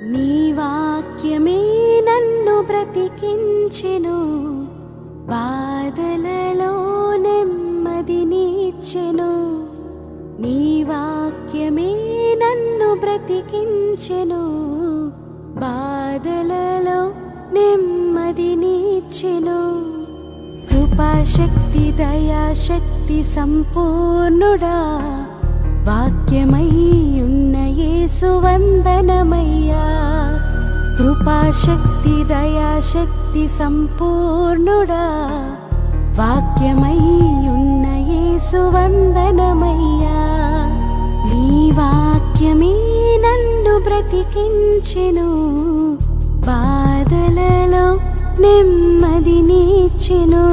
నీ వాక్యమే నన్ను బ్రతికించెను, బాధలలో నెమ్మదినిచ్చెను. నీ వాక్యమే నన్ను బ్రతికించెను, బాధలలో నెమ్మదినిచ్చెను. కృపాశక్తి దయాశక్తి సంపూర్ణుడా, వాక్యమై ఉన్న యేసు వందనమయ్యా. కృపాశక్తి దయాశక్తి సంపూర్ణుడా, వాక్యమై ఉన్న యేసు వందనమయ్యా. నీ వాక్యమే నన్ను బ్రతికించెను, బాధలలో నెమ్మదినిచ్చెను.